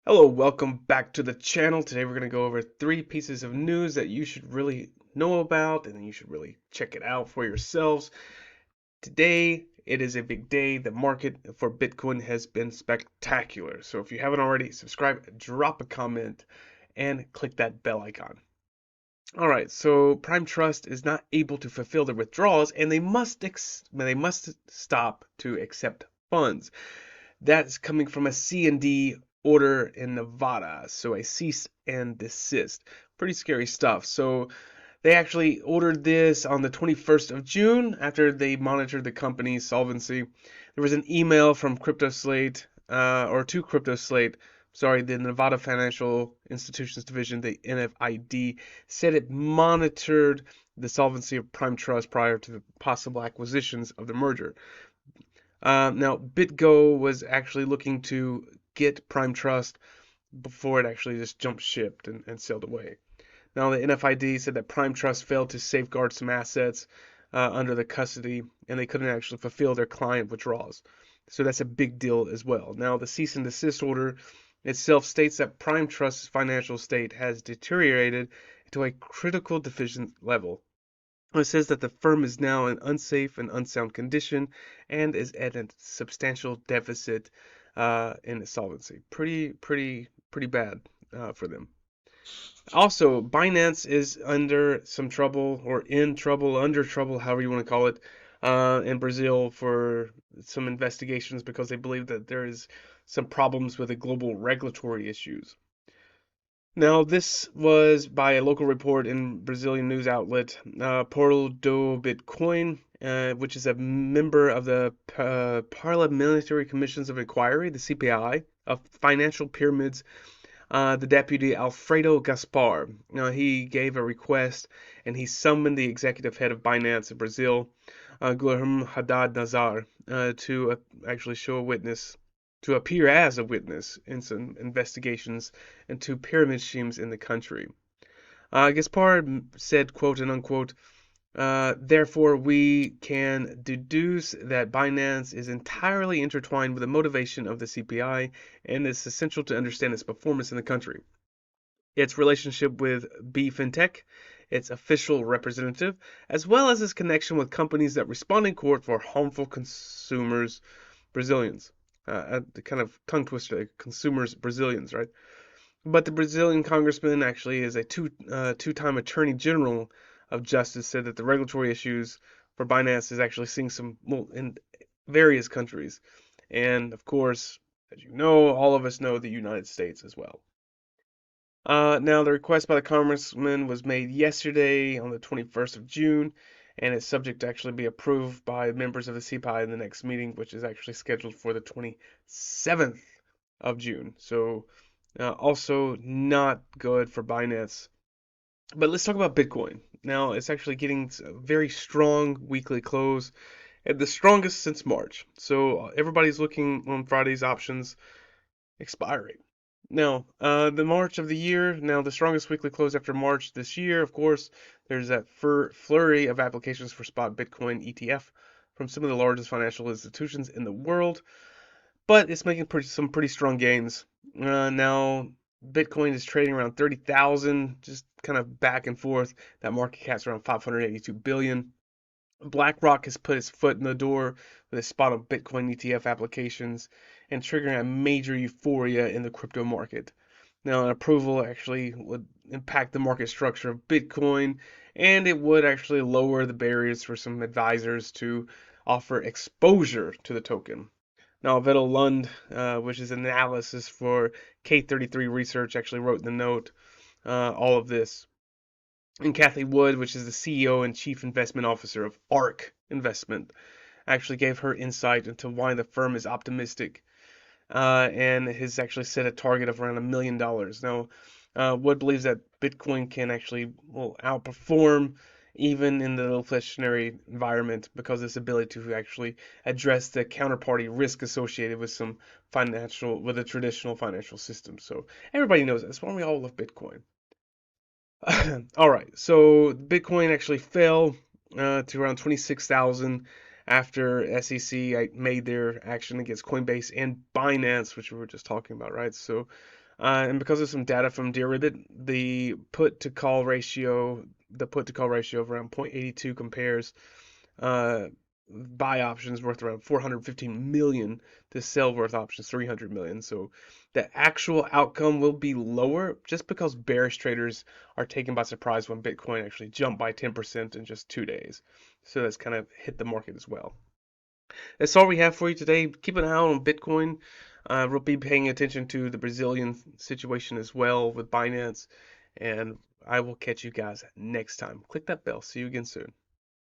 Hello, welcome back to the channel. Today we're going to go over 3 pieces of news that you should really know about and you should really check it out for yourselves. Today, it is a big day. The market for Bitcoin has been spectacular. So if you haven't already, subscribe, drop a comment, and click that bell icon. All right, so Prime Trust is not able to fulfill their withdrawals and they must stop to accept funds. That's coming from a C&D order in Nevada, so a cease and desist. Pretty scary stuff. So they actually ordered this on the 21st of June after they monitored the company's solvency. There was an email from CryptoSlate, or to CryptoSlate, sorry, the Nevada Financial Institutions Division, the NFID, said it monitored the solvency of Prime Trust prior to the possible acquisitions of the merger. Now, BitGo was actually looking to get Prime Trust before it actually just jumped ship and sailed away. Now, the NFID said that Prime Trust failed to safeguard some assets under the custody, and they couldn't actually fulfill their client withdrawals. So that's a big deal as well. Now, the cease and desist order itself states that Prime Trust's financial state has deteriorated to a critical deficient level. It says that the firm is now in unsafe and unsound condition and is at a substantial deficit in solvency. Pretty bad for them. Also, Binance is under some trouble, or in trouble, under trouble, however you want to call it, in Brazil for some investigations because they believe that there is some problems with the global regulatory issues. Now, this was by a local report in Brazilian news outlet Portal do Bitcoin, which is a member of the Parliamentary Commissions of Inquiry, the CPI, of financial pyramids. The deputy Alfredo Gaspar. Now, he gave a request and he summoned the executive head of Binance in Brazil, Guilherme Haddad Nazar, to actually show a witness to appear as a witness in some investigations into pyramid schemes in the country. Gaspar said, quote and unquote, therefore, we can deduce that Binance is entirely intertwined with the motivation of the CPI and is essential to understand its performance in the country. Its relationship with B Fintech, its official representative, as well as its connection with companies that respond in court for harmful consumers, Brazilians. Kind of tongue twister, consumers, Brazilians, right? But the Brazilian congressman actually is a two-time attorney general of justice, said that the regulatory issues for Binance is actually seeing some, well, in various countries. And of course, as you know, all of us know the United States as well. Now, the request by the congressman was made yesterday on the 21st of June, and it's subject to actually be approved by members of the CPI in the next meeting, which is actually scheduled for the 27th of June. So, also not good for Binance. But let's talk about Bitcoin. Now, it's actually getting a very strong weekly close, and the strongest since March. So, everybody's looking on Friday's options expiring. Now, the March of the year, now the strongest weekly close after March this year, of course, there's that flurry of applications for spot Bitcoin ETF from some of the largest financial institutions in the world, but it's making some pretty strong gains. Now, Bitcoin is trading around 30,000, just kind of back and forth. That market cap's around 582 billion. BlackRock has put its foot in the door with a spot of Bitcoin ETF applications and triggering a major euphoria in the crypto market. Now, an approval actually would impact the market structure of Bitcoin, and it would actually lower the barriers for some advisors to offer exposure to the token. Now, Vettel Lund, which is analysis for K33 Research, actually wrote in the note all of this. And Kathy Wood, which is the CEO and Chief Investment Officer of ARK Investment, actually gave her insight into why the firm is optimistic and has actually set a target of around $1 million. Now, Wood believes that Bitcoin can actually outperform even in the inflationary environment because of its ability to actually address the counterparty risk associated with with a traditional financial system. So everybody knows that's why we all love Bitcoin. All right, so Bitcoin actually fell to around 26,000 after SEC made their action against Coinbase and Binance, which we were just talking about, right? So And because of some data from Deribit, the put to call ratio of around 0.82 compares uh, buy options worth around 415 million to sell worth options 300 million. So the actual outcome will be lower just because bearish traders are taken by surprise when Bitcoin actually jumped by 10% in just 2 days. So that's kind of hit the market as well. That's all we have for you today. Keep an eye on Bitcoin. We'll be paying attention to the Brazilian situation as well with Binance. And I will catch you guys next time. Click that bell. See you again soon.